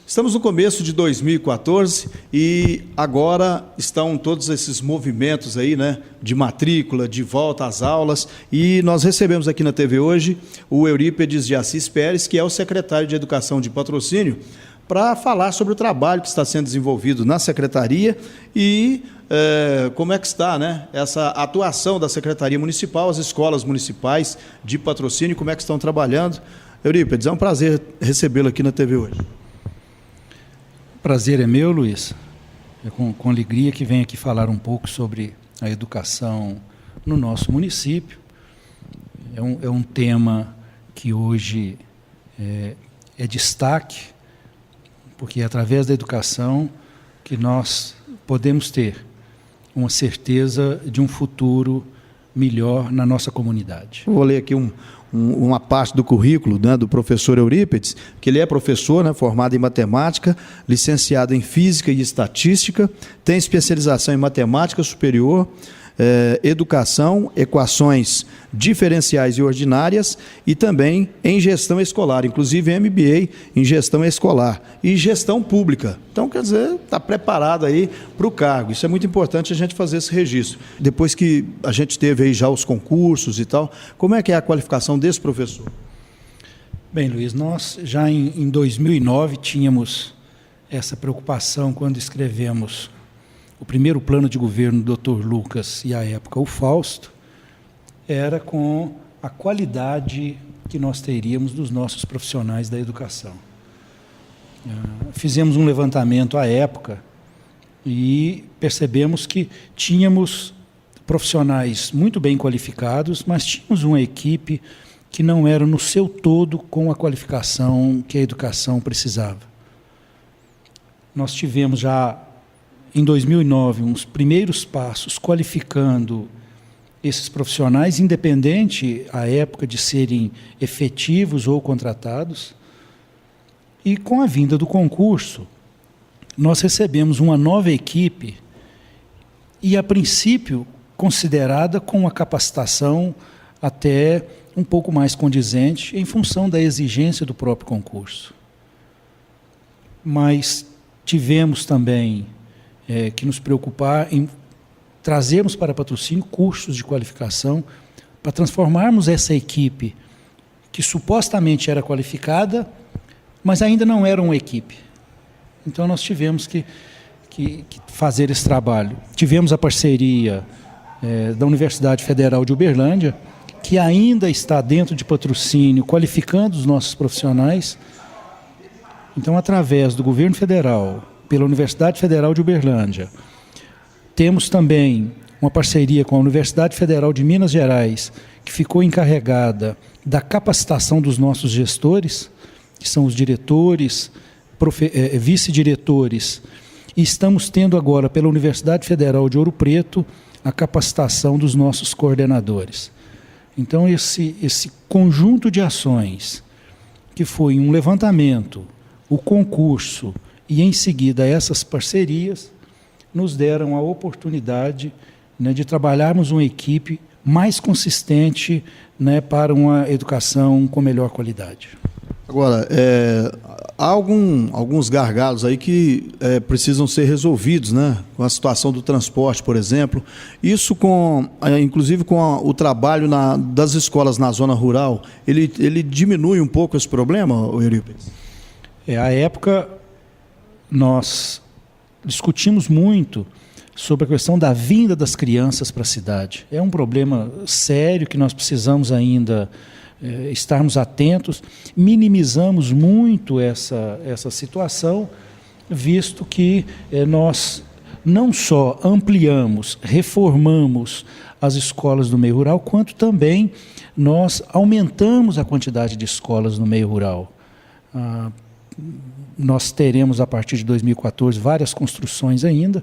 Estamos no começo de 2014 e agora estão todos esses movimentos aí, né, de matrícula, de volta às aulas, e nós recebemos aqui na TV hoje o Eurípedes de Assis Pérez, que é o secretário de Educação de Patrocínio, para falar sobre o trabalho que está sendo desenvolvido na secretaria e como é que está, né, essa atuação da Secretaria Municipal, as escolas municipais de Patrocínio, como é que estão trabalhando. Eurípedes, é um prazer recebê-lo aqui na TV hoje. Prazer é meu, Luiz. É com alegria que venho aqui falar um pouco sobre a educação no nosso município. É um tema que hoje é destaque, porque é através da educação que nós podemos ter uma certeza de um futuro melhor na nossa comunidade. Vou ler aqui uma parte do currículo, né, do professor Eurípedes, que ele é professor, né, formado em matemática, licenciado em física e estatística, tem especialização em matemática superior, educação, equações diferenciais e ordinárias e também em gestão escolar, inclusive MBA em gestão escolar e gestão pública. Então, quer dizer, está preparado aí para o cargo. Isso é muito importante a gente fazer esse registro. Depois que a gente teve aí já os concursos e tal, como é que é a qualificação desse professor? Bem, Luiz, nós já em 2009 tínhamos essa preocupação quando escrevemos o primeiro plano de governo do Dr. Lucas e, à época, o Fausto, era com a qualidade que nós teríamos dos nossos profissionais da educação. Fizemos um levantamento à época e percebemos que tínhamos profissionais muito bem qualificados, mas tínhamos uma equipe que não era no seu todo com a qualificação que a educação precisava. Nós tivemos já em 2009, uns primeiros passos qualificando esses profissionais, independente à época de serem efetivos ou contratados. E com a vinda do concurso, nós recebemos uma nova equipe e, a princípio, considerada com uma capacitação até um pouco mais condizente em função da exigência do próprio concurso. Mas tivemos também que nos preocupar em trazermos para Patrocínio cursos de qualificação para transformarmos essa equipe que supostamente era qualificada, mas ainda não era uma equipe. Então nós tivemos que fazer esse trabalho. Tivemos a parceria da Universidade Federal de Uberlândia, que ainda está dentro de Patrocínio, qualificando os nossos profissionais. Então, através do governo federal, pela Universidade Federal de Uberlândia. Temos também uma parceria com a Universidade Federal de Minas Gerais, que ficou encarregada da capacitação dos nossos gestores, que são os diretores, vice-diretores, e estamos tendo agora, pela Universidade Federal de Ouro Preto, a capacitação dos nossos coordenadores. Então, esse conjunto de ações, que foi um levantamento, o concurso, e, em seguida, essas parcerias nos deram a oportunidade, né, de trabalharmos uma equipe mais consistente, né, para uma educação com melhor qualidade. Agora, há alguns gargalos aí que precisam ser resolvidos, né, com a situação do transporte, por exemplo. Isso, inclusive com o trabalho das escolas na zona rural, ele diminui um pouco esse problema, Eurípedes? À época, nós discutimos muito sobre a questão da vinda das crianças para a cidade. É um problema sério que nós precisamos ainda estarmos atentos. Minimizamos muito essa situação, visto que nós não só ampliamos, reformamos as escolas do meio rural, quanto também nós aumentamos a quantidade de escolas no meio rural. Nós teremos, a partir de 2014, várias construções ainda,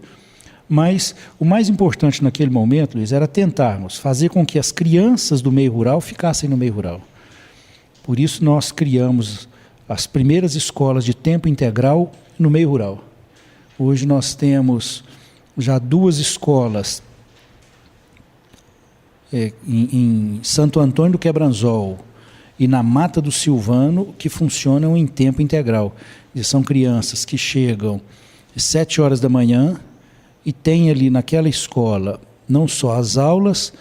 mas o mais importante naquele momento, Luiz, era tentarmos fazer com que as crianças do meio rural ficassem no meio rural. Por isso nós criamos as primeiras escolas de tempo integral no meio rural. Hoje nós temos já 2 escolas em Santo Antônio do Quebranzol e na Mata do Silvano, que funcionam em tempo integral. E são crianças que chegam às 7 horas da manhã e têm ali naquela escola não só as aulas,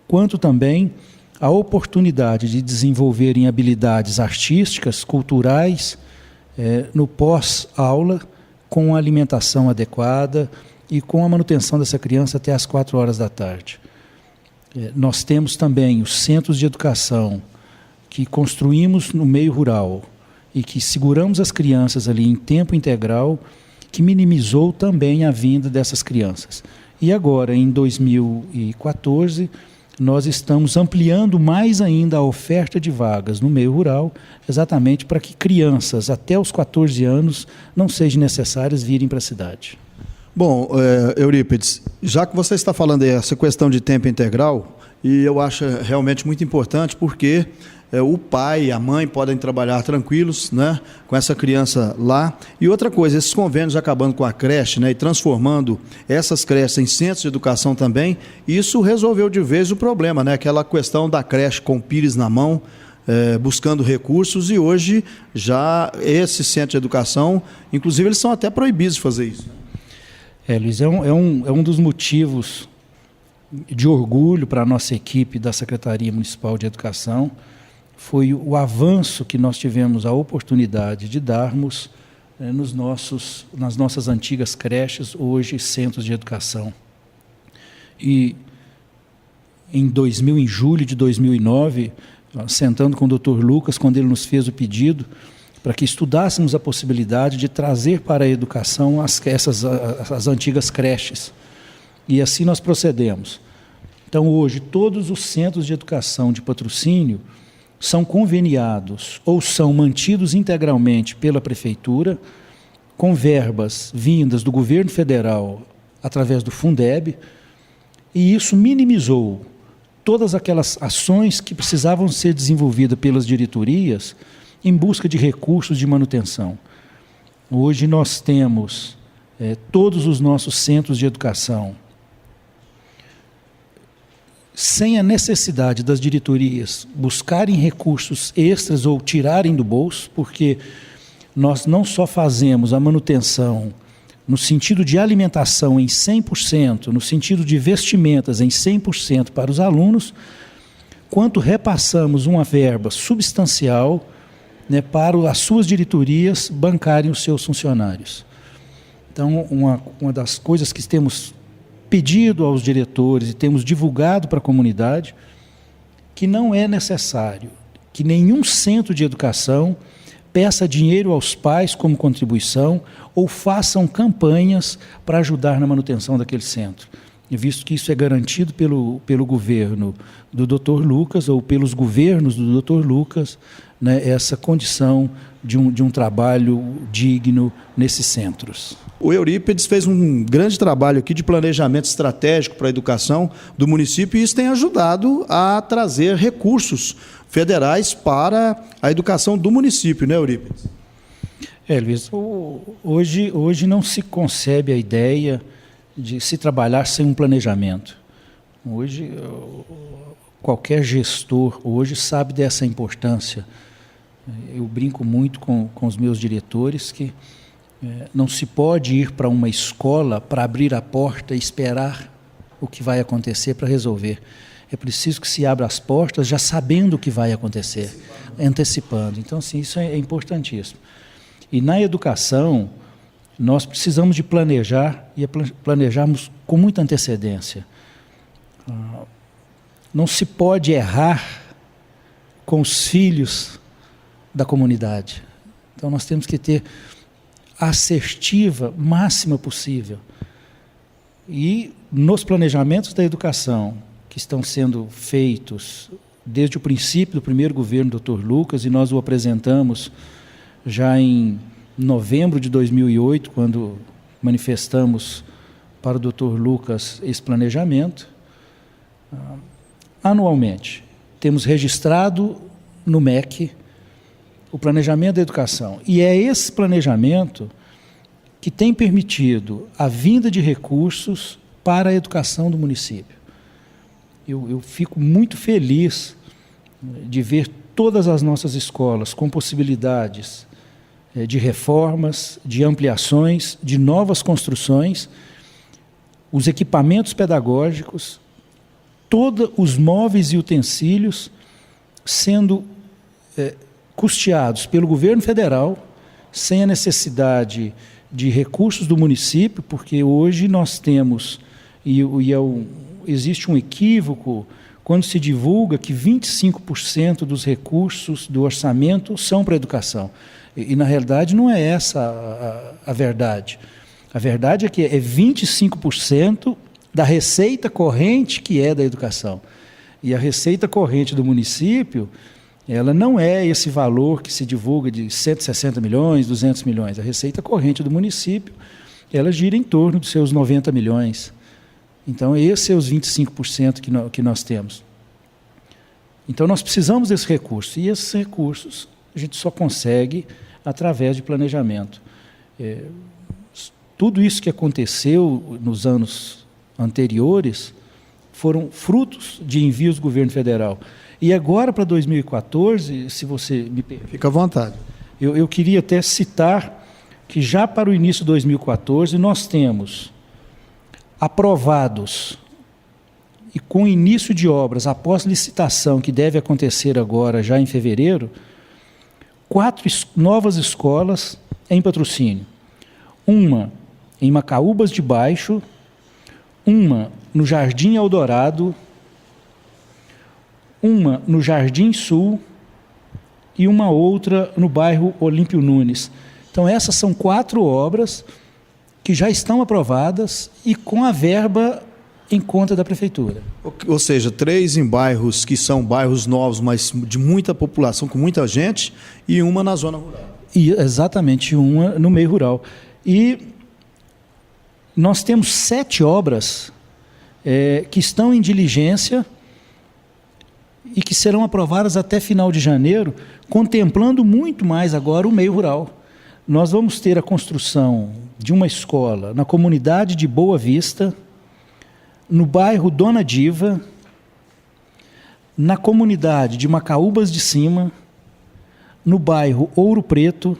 quanto também a oportunidade de desenvolverem habilidades artísticas, culturais, no pós-aula, com a alimentação adequada e com a manutenção dessa criança até as 4 horas da tarde. Nós temos também os centros de educação que construímos no meio rural e que seguramos as crianças ali em tempo integral, que minimizou também a vinda dessas crianças. E agora, em 2014, nós estamos ampliando mais ainda a oferta de vagas no meio rural, exatamente para que crianças até os 14 anos não sejam necessárias virem para a cidade. Bom, Eurípides, já que você está falando essa questão de tempo integral, e eu acho realmente muito importante, porque o pai e a mãe podem trabalhar tranquilos, né, com essa criança lá. E outra coisa, esses convênios acabando com a creche, né, e transformando essas creches em centros de educação também, isso resolveu de vez o problema, né, aquela questão da creche com o pires na mão, buscando recursos, e hoje já esses centros de educação, inclusive eles são até proibidos de fazer isso. Luiz, é um dos motivos de orgulho para a nossa equipe da Secretaria Municipal de Educação, foi o avanço que nós tivemos a oportunidade de darmos nas nossas antigas creches, hoje centros de educação. E em julho de 2009, sentando com o Dr. Lucas, quando ele nos fez o pedido para que estudássemos a possibilidade de trazer para a educação as antigas creches. E assim nós procedemos. Então, hoje, todos os centros de educação de Patrocínio são conveniados ou são mantidos integralmente pela Prefeitura, com verbas vindas do governo federal através do Fundeb, e isso minimizou todas aquelas ações que precisavam ser desenvolvidas pelas diretorias em busca de recursos de manutenção. Hoje nós temos todos os nossos centros de educação sem a necessidade das diretorias buscarem recursos extras ou tirarem do bolso, porque nós não só fazemos a manutenção no sentido de alimentação em 100%, no sentido de vestimentas em 100% para os alunos, quanto repassamos uma verba substancial, né, para as suas diretorias bancarem os seus funcionários. Então, uma das coisas que temos pedido aos diretores e temos divulgado para a comunidade, que não é necessário que nenhum centro de educação peça dinheiro aos pais como contribuição ou façam campanhas para ajudar na manutenção daquele centro. E visto que isso é garantido pelo governo do Dr. Lucas ou pelos governos do Dr. Lucas, né, essa condição de um trabalho digno nesses centros. O Eurípides fez um grande trabalho aqui de planejamento estratégico para a educação do município, e isso tem ajudado a trazer recursos federais para a educação do município, né, Eurípides? Luiz, hoje não se concebe a ideia de se trabalhar sem um planejamento. Hoje, qualquer gestor hoje sabe dessa importância. Eu brinco muito com os meus diretores que não se pode ir para uma escola para abrir a porta e esperar o que vai acontecer para resolver. É preciso que se abra as portas já sabendo o que vai acontecer, antecipando. Então, sim, isso é importantíssimo. E na educação, nós precisamos de planejar e planejarmos com muita antecedência. Não se pode errar com os filhos da comunidade. Então, nós temos que ter a assertiva máxima possível. E nos planejamentos da educação, que estão sendo feitos desde o princípio do primeiro governo do Dr. Lucas, e nós o apresentamos já em novembro de 2008, quando manifestamos para o Dr. Lucas esse planejamento. Anualmente, temos registrado no MEC o planejamento da educação. E é esse planejamento que tem permitido a vinda de recursos para a educação do município. eu fico muito feliz de ver todas as nossas escolas com possibilidades de reformas, de ampliações, de novas construções, os equipamentos pedagógicos, todos os móveis e utensílios sendo custeados pelo governo federal, sem a necessidade de recursos do município, porque hoje nós temos, existe um equívoco quando se divulga que 25% dos recursos do orçamento são para a educação. E na realidade, não é essa a verdade. A verdade é que é 25% da receita corrente que é da educação. E a receita corrente do município, ela não é esse valor que se divulga de 160 milhões, 200 milhões. A receita corrente do município, ela gira em torno dos seus 90 milhões. Então, esses são os 25% que nós temos. Então, nós precisamos desses recursos. E esses recursos a gente só consegue através de planejamento. Tudo isso que aconteceu nos anos anteriores foram frutos de envios do governo federal. E agora, para 2014, se você me permite... Fica à vontade. Eu queria até citar que já para o início de 2014 nós temos aprovados e com início de obras, após licitação, que deve acontecer agora já em fevereiro, 4 novas escolas em patrocínio. Uma em Macaúbas de Baixo, uma no Jardim Eldorado, uma no Jardim Sul e uma outra no bairro Olímpio Nunes. Então, essas são 4 obras que já estão aprovadas e com a verba em conta da prefeitura. Ou seja, 3 em bairros que são bairros novos, mas de muita população, com muita gente, e uma na zona rural. E, exatamente, uma no meio rural. E nós temos 7 obras que estão em diligência e que serão aprovadas até final de janeiro, contemplando muito mais agora o meio rural. Nós vamos ter a construção de uma escola na comunidade de Boa Vista, no bairro Dona Diva, na comunidade de Macaúbas de Cima, no bairro Ouro Preto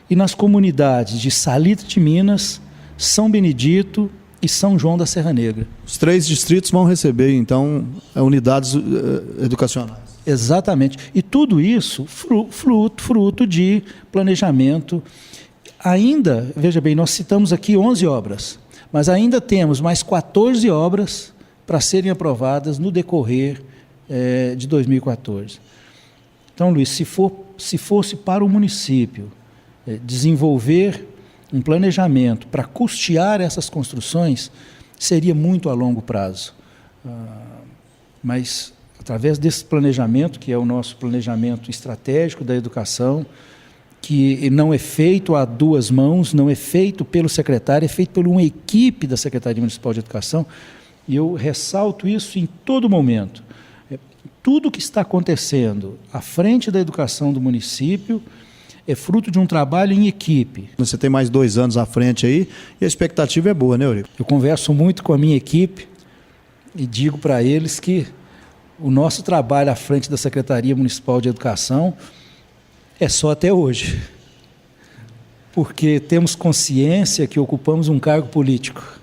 e nas comunidades de Salitre de Minas, São Benedito e São João da Serra Negra. Os 3 distritos vão receber, então, unidades educacionais. Exatamente. E tudo isso fruto de planejamento. Ainda, veja bem, nós citamos aqui 11 obras, mas ainda temos mais 14 obras para serem aprovadas no decorrer de 2014. Então, Luiz, se fosse para o município desenvolver um planejamento para custear essas construções, seria muito a longo prazo. Mas, através desse planejamento, que é o nosso planejamento estratégico da educação, que não é feito a 2 mãos, não é feito pelo secretário, é feito por uma equipe da Secretaria Municipal de Educação, e eu ressalto isso em todo momento. Tudo que está acontecendo à frente da educação do município é fruto de um trabalho em equipe. Você tem mais 2 anos à frente aí, e a expectativa é boa, né, Eurico? Eu converso muito com a minha equipe e digo para eles que o nosso trabalho à frente da Secretaria Municipal de Educação é só até hoje, porque temos consciência que ocupamos um cargo político.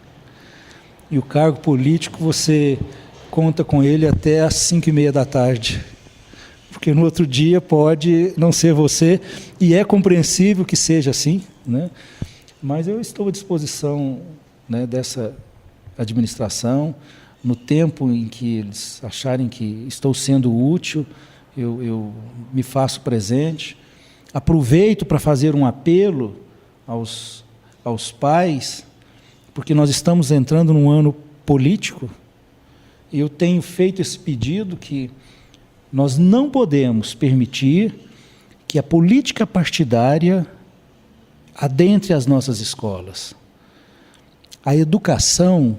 E o cargo político você conta com ele até às 5h30 da tarde, porque no outro dia pode não ser você, e é compreensível que seja assim, né? Mas eu estou à disposição, né, dessa administração, no tempo em que eles acharem que estou sendo útil, eu me faço presente. Aproveito para fazer um apelo aos pais, porque nós estamos entrando num ano político, e eu tenho feito esse pedido que nós não podemos permitir que a política partidária adentre as nossas escolas. A educação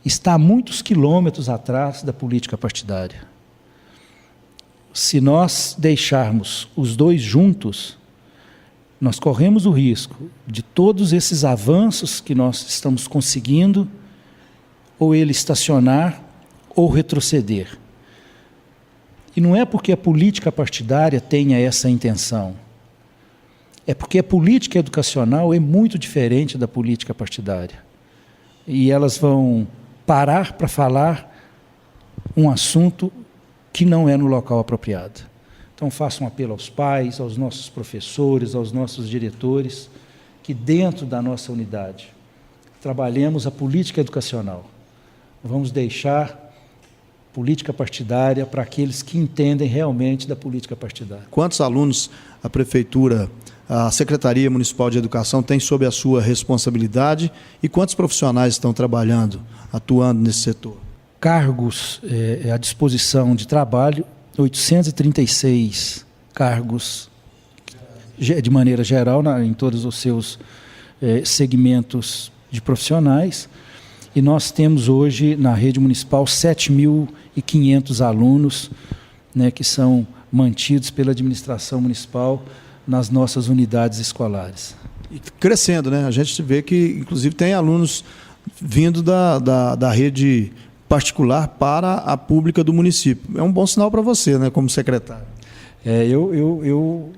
está a muitos quilômetros atrás da política partidária. Se nós deixarmos os 2 juntos, nós corremos o risco de todos esses avanços que nós estamos conseguindo, ou ele estacionar, ou retroceder. E não é porque a política partidária tenha essa intenção. É porque a política educacional é muito diferente da política partidária. E elas vão parar para falar um assunto que não é no local apropriado. Então, faço um apelo aos pais, aos nossos professores, aos nossos diretores, que dentro da nossa unidade trabalhemos a política educacional. Vamos deixar política partidária para aqueles que entendem realmente da política partidária. Quantos alunos a Prefeitura, a Secretaria Municipal de Educação tem sob a sua responsabilidade e quantos profissionais estão trabalhando, atuando nesse setor? Cargos à disposição de trabalho, 836 cargos de maneira geral, em todos os seus segmentos de profissionais. E nós temos hoje na rede municipal 7.500 alunos, né, que são mantidos pela administração municipal nas nossas unidades escolares. E crescendo, né? A gente vê que, inclusive, tem alunos vindo da rede particular para a pública do município. É um bom sinal para você, né, como secretário. Eu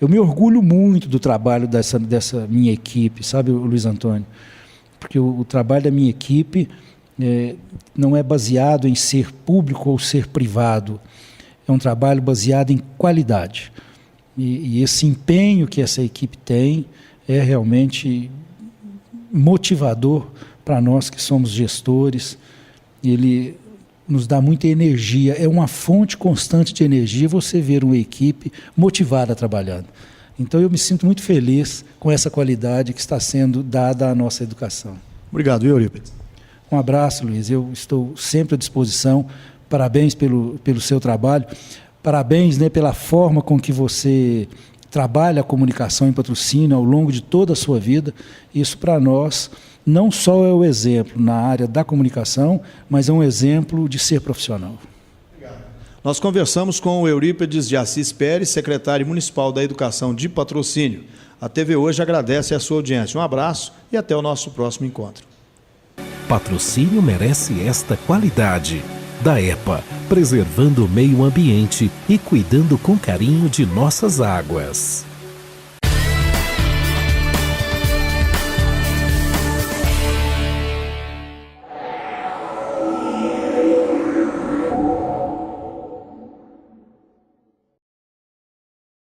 me orgulho muito do trabalho dessa minha equipe, sabe, Luiz Antônio? Porque o trabalho da minha equipe não é baseado em ser público ou ser privado. É um trabalho baseado em qualidade. E esse empenho que essa equipe tem é realmente motivador para nós que somos gestores. Ele nos dá muita energia, é uma fonte constante de energia você ver uma equipe motivada trabalhando. Então eu me sinto muito feliz com essa qualidade que está sendo dada à nossa educação. Obrigado, Eurípides. Um abraço, Luiz, eu estou sempre à disposição. Parabéns pelo seu trabalho, parabéns, né, pela forma com que você trabalha a comunicação em Patrocínio ao longo de toda a sua vida. Isso para nós não só é o exemplo na área da comunicação, mas é um exemplo de ser profissional. Obrigado. Nós conversamos com o Eurípides de Assis Pérez, secretário municipal da Educação de Patrocínio. A TV Hoje agradece a sua audiência. Um abraço e até o nosso próximo encontro. Patrocínio merece esta qualidade. Da EPA, preservando o meio ambiente e cuidando com carinho de nossas águas.